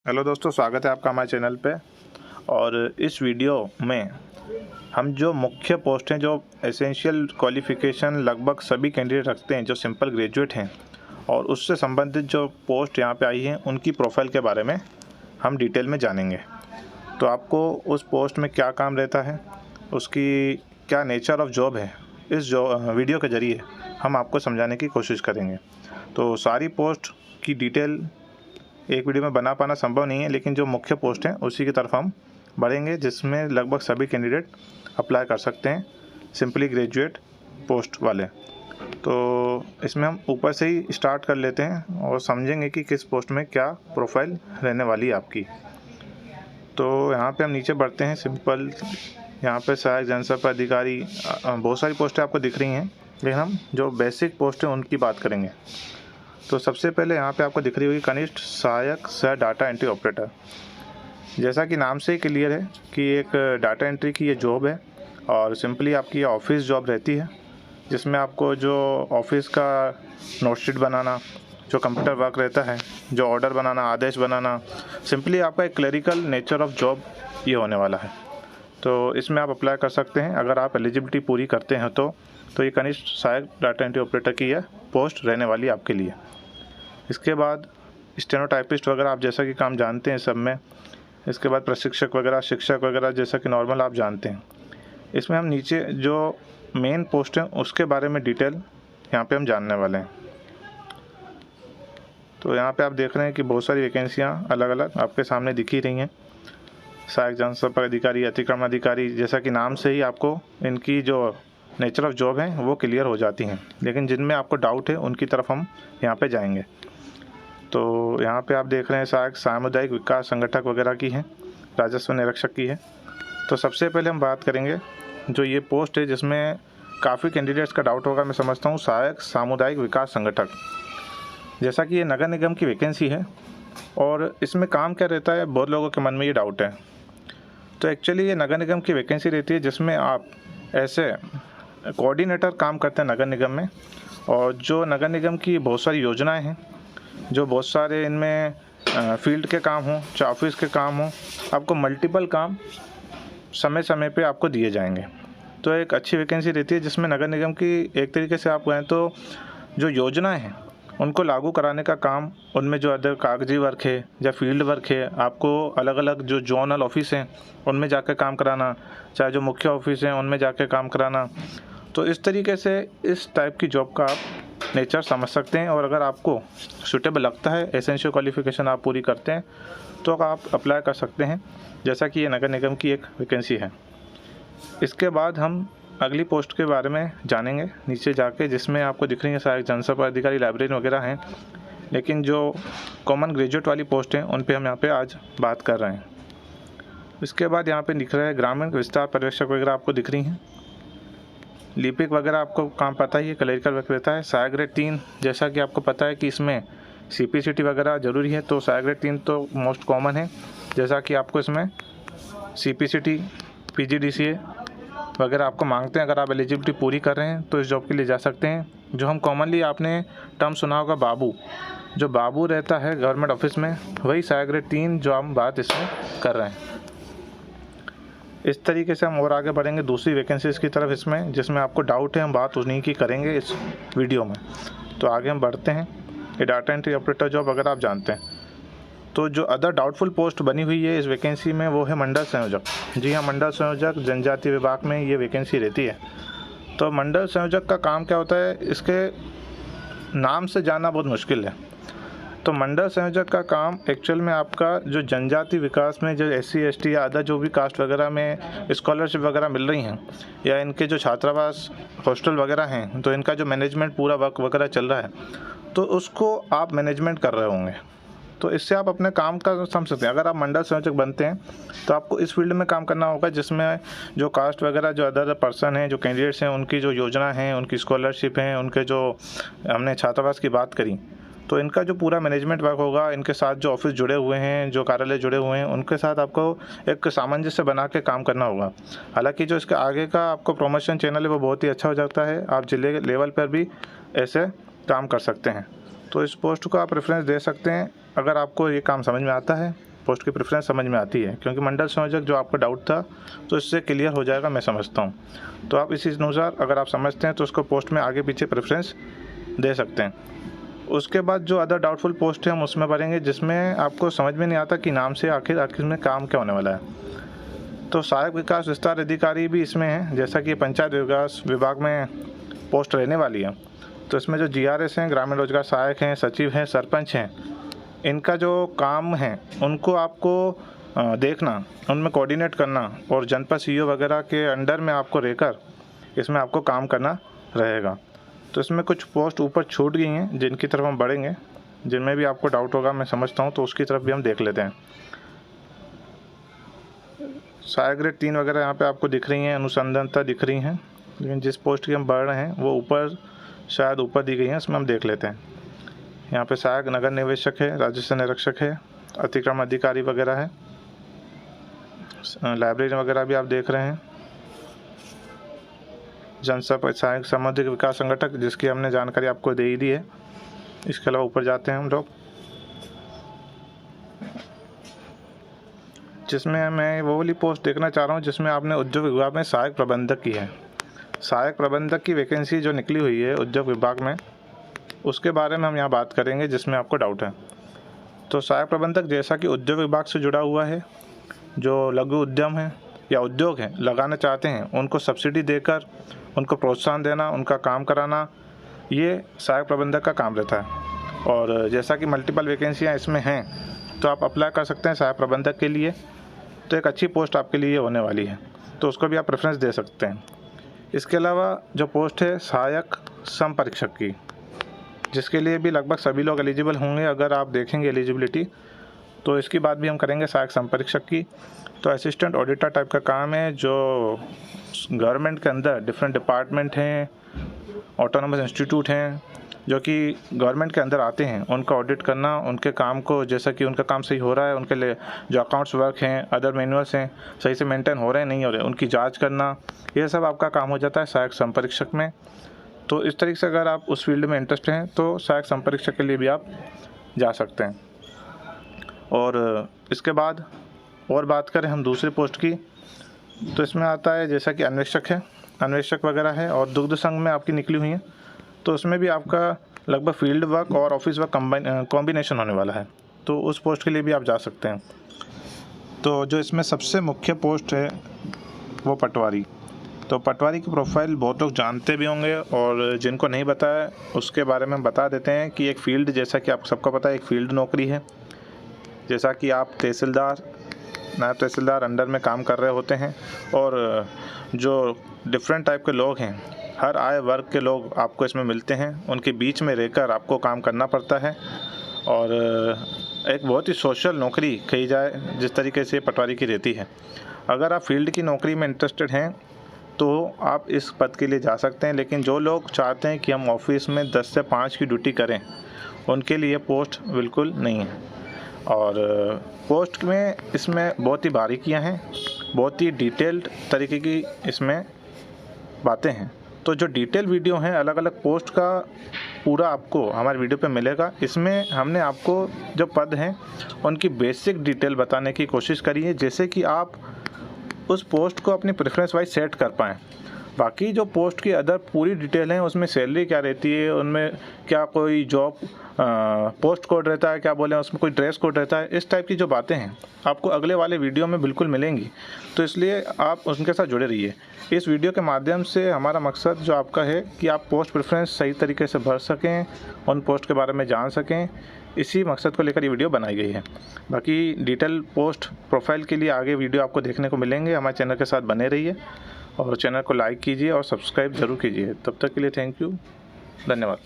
Hello दोस्तों, स्वागत है आपका हमारे चैनल पे। और इस वीडियो में हम जो मुख्य पोस्ट हैं, जो एसेंशियल क्वालिफ़िकेशन लगभग सभी कैंडिडेट रखते हैं, जो सिंपल ग्रेजुएट हैं, और उससे संबंधित जो पोस्ट यहाँ पे आई हैं उनकी प्रोफाइल के बारे में हम डिटेल में जानेंगे। तो आपको उस पोस्ट में क्या काम रहता है, उसकी क्या नेचर ऑफ जॉब है, इस वीडियो के ज़रिए हम आपको समझाने की कोशिश करेंगे। तो सारी पोस्ट की डिटेल एक वीडियो में बना पाना संभव नहीं है, लेकिन जो मुख्य पोस्ट हैं उसी की तरफ हम बढ़ेंगे, जिसमें लगभग सभी कैंडिडेट अप्लाई कर सकते हैं, सिंपली ग्रेजुएट पोस्ट वाले। तो इसमें हम ऊपर से ही स्टार्ट कर लेते हैं और समझेंगे कि किस पोस्ट में क्या प्रोफाइल रहने वाली है आपकी। तो यहाँ पे हम नीचे बढ़ते हैं। सिंपल यहाँ पे सहायक जनसंपर्क अधिकारी, बहुत सारी पोस्टें आपको दिख रही हैं, लेकिन हम जो बेसिक पोस्ट हैं उनकी बात करेंगे। तो सबसे पहले यहाँ पे आपको दिख रही होगी कनिष्ठ सहायक सह डाटा एंट्री ऑपरेटर। जैसा कि नाम से ही क्लियर है कि एक डाटा एंट्री की ये जॉब है, और सिंपली आपकी ऑफिस जॉब रहती है, जिसमें आपको जो ऑफिस का नोटशीट बनाना, जो कंप्यूटर वर्क रहता है, जो ऑर्डर बनाना, आदेश बनाना, सिंपली आपका एक क्लरिकल नेचर ऑफ जॉब ये होने वाला है। तो इसमें आप अप्लाई कर सकते हैं अगर आप एलिजिबिलिटी पूरी करते हैं। तो ये कनिष्ठ सहायक डाटा एंट्री ऑपरेटर की यह पोस्ट रहने वाली है आपके लिए। इसके बाद स्टेनोटाइपिस्ट वगैरह आप जैसा कि काम जानते हैं सब में। इसके बाद प्रशिक्षक वगैरह, शिक्षक वगैरह जैसा कि नॉर्मल आप जानते हैं। इसमें हम नीचे जो मेन पोस्ट हैं उसके बारे में डिटेल यहाँ पे हम जानने वाले हैं। तो यहाँ पे आप देख रहे हैं कि बहुत सारी वैकेंसियाँ अलग अलग आपके सामने दिख ही रही हैं। सहायक जनसंपर्क अधिकारी, अतिक्रमण अधिकारी, जैसा कि नाम से ही आपको इनकी जो नेचर ऑफ जॉब है वो क्लियर हो जाती हैं, लेकिन जिनमें आपको डाउट है उनकी तरफ हम यहाँ पे जाएंगे। तो यहाँ पे आप देख रहे हैं सहायक सामुदायिक विकास संगठक वगैरह की है, राजस्व निरीक्षक की है। तो सबसे पहले हम बात करेंगे जो ये पोस्ट है, जिसमें काफ़ी कैंडिडेट्स का डाउट होगा, मैं समझता हूँ, सहायक सामुदायिक विकास संगठक। जैसा कि ये नगर निगम की वैकेंसी है और इसमें काम क्या रहता है, बहुत लोगों के मन में ये डाउट है। तो एक्चुअली ये नगर निगम की वैकेंसी रहती है, जिसमें आप ऐसे कोऑर्डिनेटर काम करते हैं नगर निगम में, और जो नगर निगम की बहुत सारी योजनाएं हैं, जो बहुत सारे इनमें फील्ड के काम हों, चाहे ऑफिस के काम हों, आपको मल्टीपल काम समय समय पे आपको दिए जाएंगे। तो एक अच्छी वैकेंसी रहती है, जिसमें नगर निगम की एक तरीके से आप कहें तो जो योजनाएं हैं उनको लागू कराने का काम, उनमें जो अदर कागजी वर्क है या फील्ड वर्क है, आपको अलग अलग जो जोनल ऑफिस हैं उनमें जाकर काम कराना, चाहे जो मुख्य ऑफिस हैं उनमें जाकर काम कराना। तो इस तरीके से इस टाइप की जॉब का आप नेचर समझ सकते हैं, और अगर आपको सूटेबल लगता है, एसेंशियल क्वालिफ़िकेशन आप पूरी करते हैं, तो आप अप्लाई कर सकते हैं, जैसा कि ये नगर निगम की एक वैकेंसी है। इसके बाद हम अगली पोस्ट के बारे में जानेंगे नीचे जाके, जिसमें आपको दिख रही है सहायक जनसंपर्क अधिकारी, लाइब्रेरियन वगैरह हैं, लेकिन जो कॉमन ग्रेजुएट वाली पोस्ट हैं उन पे हम यहाँ पे आज बात कर रहे हैं। इसके बाद यहाँ पे दिख रहा है ग्रामीण विस्तार पर्यवेक्षक वगैरह आपको दिख रही हैं। लिपिक वगैरह आपको काम पता ही है, क्लरिकल वर्क रहता है। सहायक ग्रेड 3, जैसा कि आपको पता है कि इसमें CPCT वगैरह ज़रूरी है, तो सहायक ग्रेड 3 तो मोस्ट कॉमन है। जैसा कि आपको इसमें CPCT, PGDCA वगैरह आपको मांगते हैं। अगर आप एलिजिबिलिटी पूरी कर रहे हैं तो इस जॉब के लिए जा सकते हैं। जो हम कॉमनली आपने टर्म सुना होगा, बाबू, जो बाबू रहता है गवर्नमेंट ऑफिस में, वही सहायक ग्रेड 3 जो हम बात इसमें कर रहे हैं। इस तरीके से हम और आगे बढ़ेंगे दूसरी वैकेंसीज़ की तरफ इसमें, जिसमें आपको डाउट है, हम बात उन्हीं की करेंगे इस वीडियो में। तो आगे हम बढ़ते हैं। ये डाटा एंट्री ऑपरेटर जॉब अगर आप जानते हैं, तो जो अदर डाउटफुल पोस्ट बनी हुई है इस वैकेंसी में वो है मंडल संयोजक। जी हाँ, मंडल संयोजक जनजातीय विभाग में ये वैकेंसी रहती है। तो मंडल संयोजक का काम क्या होता है, इसके नाम से जानना बहुत मुश्किल है। तो मंडल संयोजक का काम एक्चुअल में आपका जो जनजाति विकास में जो SC ST या अदर जो भी कास्ट वगैरह में स्कॉलरशिप वगैरह मिल रही हैं, या इनके जो छात्रावास हॉस्टल वगैरह हैं, तो इनका जो मैनेजमेंट पूरा वर्क वगैरह चल रहा है, तो उसको आप मैनेजमेंट कर रहे होंगे। तो इससे आप अपने काम का समझ सकते हैं। अगर आप मंडल संयोजक बनते हैं तो आपको इस फील्ड में काम करना होगा, जिसमें जो कास्ट वगैरह जो अदर पर्सन हैं, जो कैंडिडेट्स हैं, उनकी जो योजना हैं, उनकी स्कॉलरशिप हैं, उनके जो हमने छात्रावास की बात करी, तो इनका जो पूरा मैनेजमेंट वर्क होगा, इनके साथ जो ऑफिस जुड़े हुए हैं, जो कार्यालय जुड़े हुए हैं, उनके साथ आपको एक सामंजस्य बना के काम करना होगा। हालांकि जो इसके आगे का आपको प्रमोशन चैनल है वो बहुत ही अच्छा हो जाता है, आप जिले लेवल पर भी ऐसे काम कर सकते हैं। तो इस पोस्ट को आप प्रेफरेंस दे सकते हैं अगर आपको ये काम समझ में आता है। पोस्ट की प्रेफरेंस समझ में आती है, क्योंकि मंडल संयोजक जो आपका डाउट था तो इससे क्लियर हो जाएगा, मैं समझता हूँ। तो आप इसी अनुसार अगर आप समझते हैं तो उसको पोस्ट में आगे पीछे प्रेफरेंस दे सकते हैं। उसके बाद जो अदर डाउटफुल पोस्ट है हम उसमें भरेंगे, जिसमें आपको समझ में नहीं आता कि नाम से आखिर में काम क्या होने वाला है। तो सहायक विकास विस्तार अधिकारी भी इसमें है, जैसा कि पंचायत विकास विभाग में पोस्ट रहने वाली है। तो इसमें जो GRS हैं, ग्रामीण रोजगार सहायक हैं, सचिव हैं, सरपंच हैं, इनका जो काम है उनको आपको देखना, उनमें कोऑर्डिनेट करना और जनपद CO वगैरह के अंडर में आपको रहकर इसमें आपको काम करना रहेगा। तो इसमें कुछ पोस्ट ऊपर छूट गई हैं जिनकी तरफ हम बढ़ेंगे, जिनमें भी आपको डाउट होगा मैं समझता हूँ, तो उसकी तरफ भी हम देख लेते हैं। सहायक ग्रेड 3 वगैरह यहाँ पे आपको दिख रही हैं, अनुसंधानता दिख रही हैं, लेकिन जिस पोस्ट की हम बढ़ रहे हैं वो ऊपर शायद ऊपर दी गई हैं, इसमें हम देख लेते हैं। यहाँ पे सहायक नगर निवेशक है, राजस्व निरीक्षक है, अतिक्रमण अधिकारी वगैरह है, लाइब्रेरी वगैरह भी आप देख रहे हैं, जनसंपर्क सहायक सामुदायिक विकास संगठक जिसकी हमने जानकारी आपको दे ही दी है। इसके अलावा ऊपर जाते हैं हम लोग, जिसमें मैं वो वाली पोस्ट देखना चाह रहा हूँ जिसमें आपने उद्योग विभाग में सहायक प्रबंधक की है। सहायक प्रबंधक की वैकेंसी जो निकली हुई है उद्योग विभाग में, उसके बारे में हम यहाँ बात करेंगे जिसमें आपको डाउट है। तो सहायक प्रबंधक जैसा कि उद्योग विभाग से जुड़ा हुआ है, जो लघु उद्यम है या उद्योग है लगाना चाहते हैं उनको सब्सिडी देकर उनको प्रोत्साहन देना, उनका काम कराना, ये सहायक प्रबंधक का काम रहता है। और जैसा कि मल्टीपल वैकेंसियाँ इसमें हैं तो आप अप्लाई कर सकते हैं सहायक प्रबंधक के लिए, तो एक अच्छी पोस्ट आपके लिए होने वाली है, तो उसको भी आप प्रेफरेंस दे सकते हैं। इसके अलावा जो पोस्ट है सहायक संपरीक्षक की, जिसके लिए भी लगभग सभी लोग एलिजिबल होंगे। अगर आप देखेंगे एलिजिबिलिटी तो इसकी बात भी हम करेंगे सहायक संपरीक्षक की। तो असिस्टेंट ऑडिटर टाइप का काम है, जो गवर्नमेंट के अंदर डिफरेंट डिपार्टमेंट हैं, ऑटोनोमस इंस्टीट्यूट हैं जो कि गवर्नमेंट के अंदर आते हैं, उनका ऑडिट करना, उनके काम को जैसा कि उनका काम सही हो रहा है, उनके लिए जो अकाउंट्स वर्क हैं, अदर मैनुअल्स हैं सही से मेंटेन हो रहे हैं नहीं हो रहे, उनकी जांच करना, ये सब आपका काम हो जाता है सहायक संपरीक्षक में। तो इस तरीके से अगर आप उस फील्ड में इंटरेस्ट हैं तो सहायक संपरीक्षक के लिए भी आप जा सकते हैं। और इसके बाद और बात करें हम दूसरी पोस्ट की, तो इसमें आता है जैसा कि अन्वेषक है, अन्वेषक वगैरह है, और दुग्ध संघ में आपकी निकली हुई हैं, तो उसमें भी आपका लगभग फील्ड वर्क और ऑफिस वर्क कॉम्बिनेशन होने वाला है, तो उस पोस्ट के लिए भी आप जा सकते हैं। तो जो इसमें सबसे मुख्य पोस्ट है वो पटवारी। तो पटवारी की प्रोफाइल बहुत लोग जानते भी होंगे, और जिनको नहीं पता है उसके बारे में बता देते हैं कि एक फ़ील्ड, जैसा कि आप सबको पता है, एक फ़ील्ड नौकरी है। जैसा कि आप तहसीलदार, नायब तहसीलदार अंडर में काम कर रहे होते हैं, और जो डिफरेंट टाइप के लोग हैं, हर आय वर्ग के लोग आपको इसमें मिलते हैं, उनके बीच में रहकर आपको काम करना पड़ता है। और एक बहुत ही सोशल नौकरी कही जाए जिस तरीके से पटवारी की रहती है। अगर आप फील्ड की नौकरी में इंटरेस्टेड हैं तो आप इस पद के लिए जा सकते हैं, लेकिन जो लोग चाहते हैं कि हम ऑफिस में 10 से 5 की ड्यूटी करें, उनके लिए पोस्ट बिल्कुल नहीं है। और पोस्ट में इसमें बहुत ही बारीकियां हैं, बहुत ही डिटेल्ड तरीके की इसमें बातें हैं। तो जो डिटेल वीडियो हैं अलग अलग पोस्ट का पूरा आपको हमारे वीडियो पे मिलेगा। इसमें हमने आपको जो पद हैं उनकी बेसिक डिटेल बताने की कोशिश करी है, जैसे कि आप उस पोस्ट को अपनी प्रेफरेंस वाइज सेट कर पाएँ। बाकी जो पोस्ट की अदर पूरी डिटेल है, उसमें सैलरी क्या रहती है, उनमें क्या कोई जॉब पोस्ट कोड रहता है, क्या बोलें उसमें कोई ड्रेस कोड रहता है, इस टाइप की जो बातें हैं आपको अगले वाले वीडियो में बिल्कुल मिलेंगी। तो इसलिए आप उनके साथ जुड़े रहिए। इस वीडियो के माध्यम से हमारा मकसद जो आपका है कि आप पोस्ट प्रेफरेंस सही तरीके से भर सकें, उन पोस्ट के बारे में जान सकें, इसी मकसद को लेकर ये वीडियो बनाई गई है। बाकी डिटेल पोस्ट प्रोफाइल के लिए आगे वीडियो आपको देखने को मिलेंगे। हमारे चैनल के साथ बने रहिए और चैनल को लाइक कीजिए और सब्सक्राइब ज़रूर कीजिए। तब तक के लिए थैंक यू, धन्यवाद।